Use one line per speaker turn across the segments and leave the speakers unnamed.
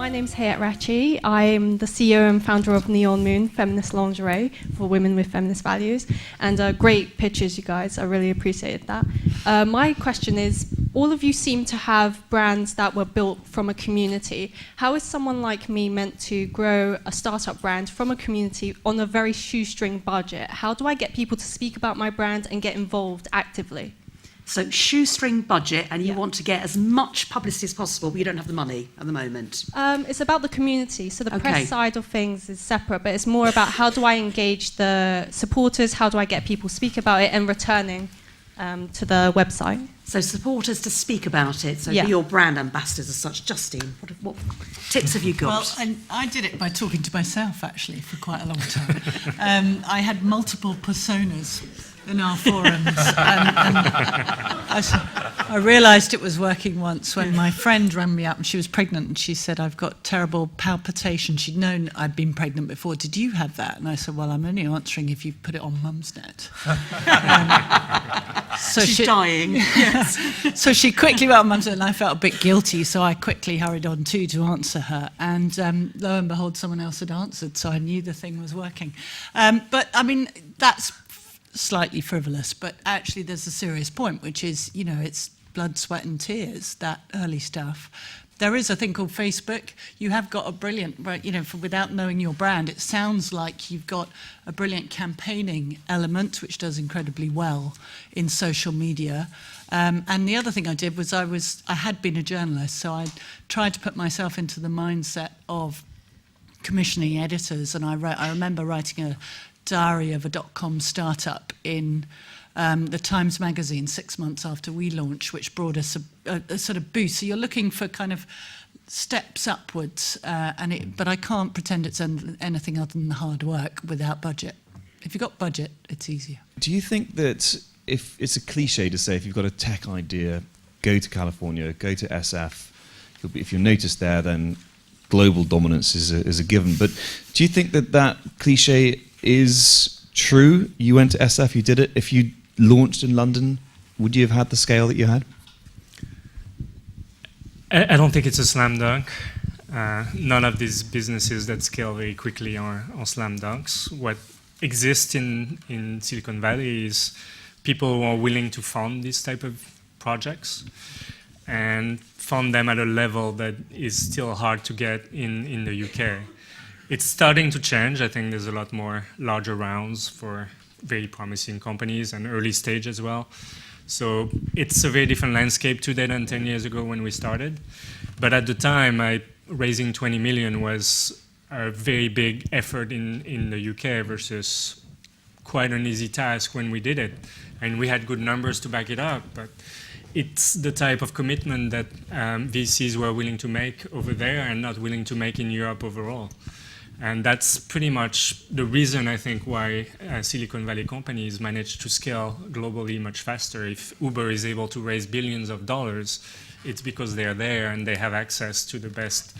My name's Hayat Rachi. I'm the CEO and founder of Neon Moon, feminist lingerie for women with feminist values. And great pictures, you guys. I really appreciated that. My question is, all of you seem to have brands that were built from a community. How is someone like me meant to grow a startup brand from a community on a very shoestring budget? How do I get people to speak about my brand and get involved actively?
So shoestring budget, and you want to get as much publicity as possible, but you don't have the money at the moment.
It's about the community. So the press side of things is separate, but it's more about how do I engage the supporters, how do I get people to speak about it, and returning to the website.
So supporters to speak about it, so be your brand ambassadors as such. Justine, what tips have you got?
Well, and I did it by talking to myself, actually, for quite a long time. I had multiple personas in our forums. And I realised it was working once when my friend rang me up and she was pregnant and she said, I've got terrible palpitation. She'd known I'd been pregnant before. Did you have that? And I said, well, I'm only answering if you put it on Mumsnet.
So she's dying.
Yes. So she quickly went on Mumsnet and I felt a bit guilty, so I quickly hurried on to answer her. And lo and behold, someone else had answered, so I knew the thing was working. But, I mean, that's slightly frivolous, but actually there's a serious point, which is, you know, it's blood, sweat and tears, that early stuff. There is a thing called Facebook. You have got a brilliant, you know, without knowing your brand, it sounds like you've got a brilliant campaigning element, which does incredibly well in social media. And the other thing I did was I had been a journalist, so I tried to put myself into the mindset of commissioning editors, and I remember writing a diary of a .com startup in the Times magazine 6 months after we launched, which brought us a sort of boost. So you're looking for kind of steps upwards, but I can't pretend it's anything other than hard work without budget. If you've got budget, it's easier.
Do you think that if it's a cliche to say if you've got a tech idea, go to California, go to SF, if you're noticed there, then global dominance is a given. But do you think that cliche is true? You went to SF, you did it. If you launched in London, would you have had the scale that you had?
I don't think it's a slam dunk. None of these businesses that scale very quickly are slam dunks. What exists in Silicon Valley is people who are willing to fund these type of projects and fund them at a level that is still hard to get in the UK. It's starting to change. I think there's a lot more larger rounds for very promising companies and early stage as well. So it's a very different landscape today than 10 years ago when we started. But at the time, raising 20 million was a very big effort in the UK versus quite an easy task when we did it. And we had good numbers to back it up, but it's the type of commitment that VCs were willing to make over there and not willing to make in Europe overall. And that's pretty much the reason, I think, why Silicon Valley companies manage to scale globally much faster. If Uber is able to raise billions of dollars, it's because they're there and they have access to the best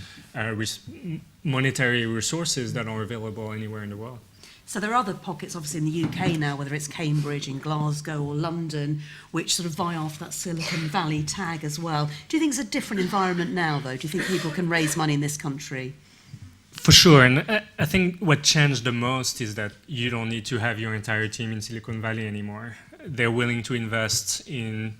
monetary resources that are available anywhere in the world.
So there are other pockets, obviously, in the UK now, whether it's Cambridge, in Glasgow or London, which sort of vie after that Silicon Valley tag as well. Do you think it's a different environment now, though? Do you think people can raise money in this country?
For sure, and I think what changed the most is that you don't need to have your entire team in Silicon Valley anymore. They're willing to invest in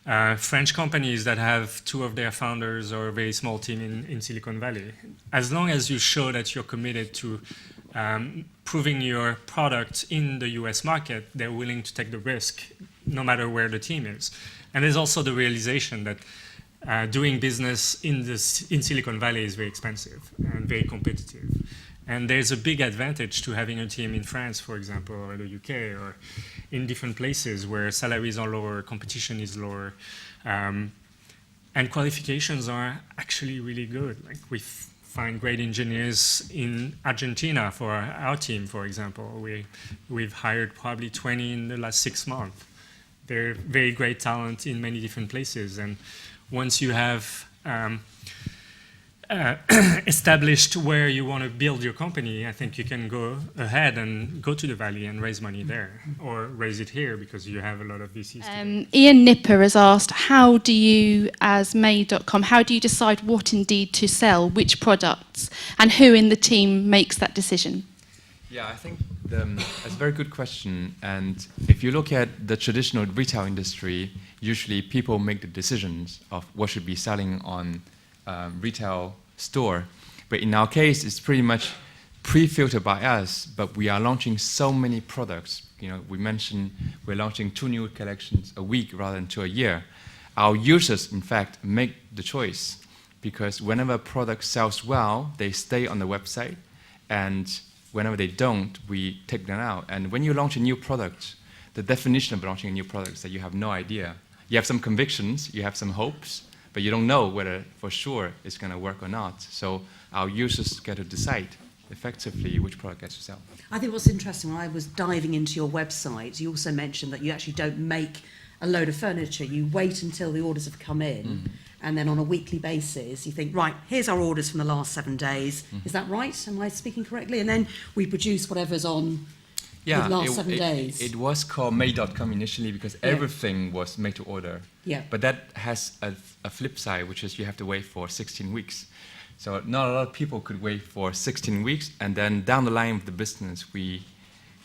French companies that have 2 of their founders or a very small team in Silicon Valley. As long as you show that you're committed to proving your product in the US market, they're willing to take the risk no matter where the team is. And there's also the realization that doing business in Silicon Valley is very expensive and very competitive. And there's a big advantage to having a team in France, for example, or the UK, or in different places where salaries are lower, competition is lower, and qualifications are actually really good. Like we find great engineers in Argentina for our team, for example. We've hired probably 20 in the last 6 months. They're very great talent in many different places. And once you have established where you want to build your company, I think you can go ahead and go to the Valley and raise money there, or raise it here because you have a lot of VCs.
Ian Nipper has asked, how do you, as Made.com, how do you decide what indeed to sell, which products, and who in the team makes that decision?
Yeah, I think that's a very good question. And if you look at the traditional retail industry, usually people make the decisions of what should be selling on retail store. But in our case, it's pretty much pre-filtered by us, but we are launching so many products. You know, we mentioned we're launching 2 new collections a week rather than 2 a year. Our users, in fact, make the choice because whenever a product sells well, they stay on the website, and whenever they don't, we take them out. And when you launch a new product, the definition of launching a new product is that you have no idea. You have some convictions, you have some hopes, but you don't know whether for sure it's going to work or not. So our users get to decide effectively which product gets to sell.
I think what's interesting, when I was diving into your website, you also mentioned that you actually don't make a load of furniture. You wait until the orders have come in, and then on a weekly basis, you think, right, here's our orders from the last 7 days. Is that right? Am I speaking correctly? And then we produce whatever's on the last 7 days.
It was called Made.com initially because everything was made to order.
Yeah.
But that has a flip side, which is you have to wait for 16 weeks. So not a lot of people could wait for 16 weeks. And then down the line of the business, we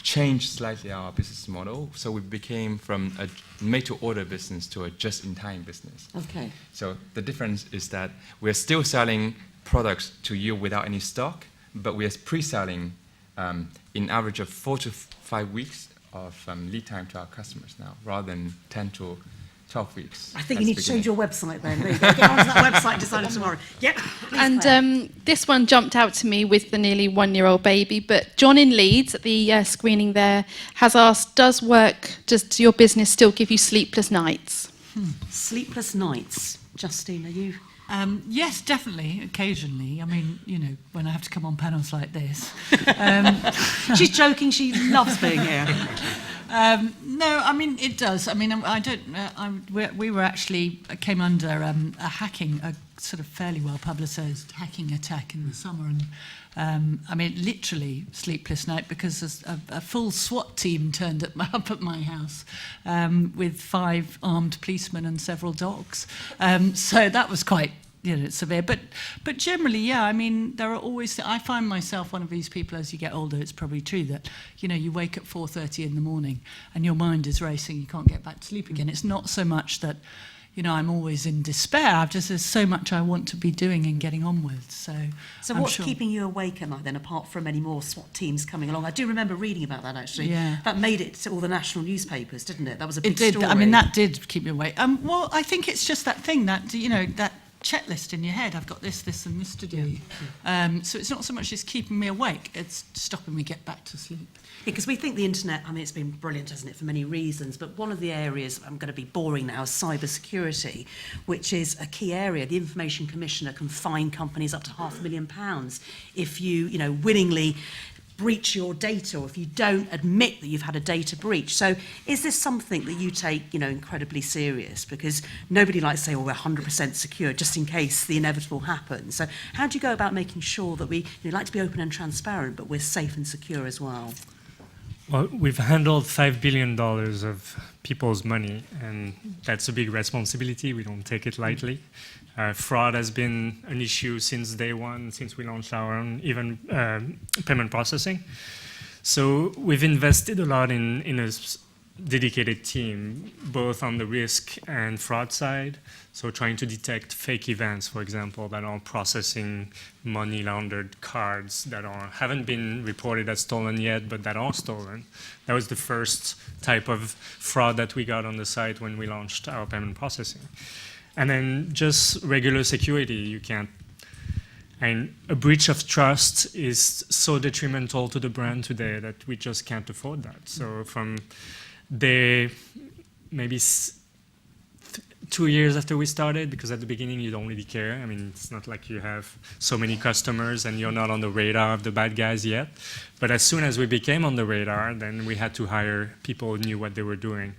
changed slightly our business model. So we became from a made-to-order business to a just-in-time business.
Okay.
So the difference is that we're still selling products to you without any stock, but we are pre-selling in average of 4 to 5 weeks of lead time to our customers now, rather than 10 to 12 weeks.
I think you need to change your website then. There you go. Get onto that website, decide tomorrow. Yep.
And this one jumped out to me with the nearly 1-year-old baby, but John in Leeds at the screening there has asked, does your business still give you sleepless nights?
Sleepless nights. Justine, are you?
Yes, definitely, occasionally. I mean, you know, when I have to come on panels like this.
She's joking, she loves being here.
No, I mean, it does. I mean, I don't. We were actually came under a sort of fairly well publicised hacking attack in the summer, and I mean, literally sleepless night because a full SWAT team turned up at my house with 5 armed policemen and several dogs. So that was quite, you know, severe. But generally, yeah, I mean, there are always... I find myself one of these people as you get older, it's probably true that, you know, you wake at 4:30 in the morning and your mind is racing, you can't get back to sleep again. It's not so much that, you know, I'm always in despair. There's so much I want to be doing and getting on with. So
what's keeping you awake at night then, apart from any more SWAT teams coming along? I do remember reading about that, actually.
Yeah.
That made it to all the national newspapers, didn't it? That was a big
It did.
story.
I mean, that did keep me awake. Well, I think it's just that thing that, you know, that checklist in your head. I've got this, and this to do. So it's not so much it's keeping me awake, it's stopping me get back to sleep.
Because we think the internet, I mean, it's been brilliant, hasn't it, for many reasons, but one of the areas, I'm going to be boring now, is cybersecurity, which is a key area. The Information Commissioner can fine companies up to £500,000 if you willingly breach your data, or if you don't admit that you've had a data breach. So is this something that you take, incredibly serious? Because nobody likes to say, we're 100% secure, just in case the inevitable happens. So how do you go about making sure that we like to be open and transparent, but we're safe and secure as well?
Well, we've handled $5 billion of people's money, and that's a big responsibility. We don't take it lightly. Fraud has been an issue since day one, since we launched our own even payment processing. So we've invested a lot in a dedicated team, both on the risk and fraud side. So trying to detect fake events, for example, that are processing money laundered cards that haven't been reported as stolen yet, but that are stolen. That was the first type of fraud that we got on the site when we launched our payment processing. And then just regular security. A breach of trust is so detrimental to the brand today that we just can't afford that. So from maybe 2 years after we started, because at the beginning you don't really care. I mean, it's not like you have so many customers and you're not on the radar of the bad guys yet. But as soon as we became on the radar, then we had to hire people who knew what they were doing,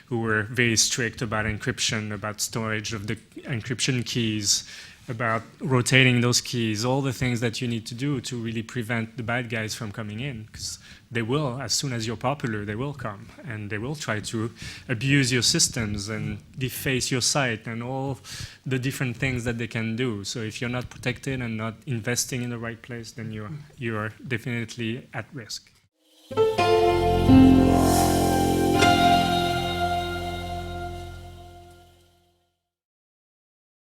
who were very strict about encryption, about storage of the encryption keys, about rotating those keys, all the things that you need to do to really prevent the bad guys from coming in, because they will, as soon as you're popular, they will come, and they will try to abuse your systems and deface your site and all the different things that they can do. So if you're not protected and not investing in the right place, then you are definitely at risk.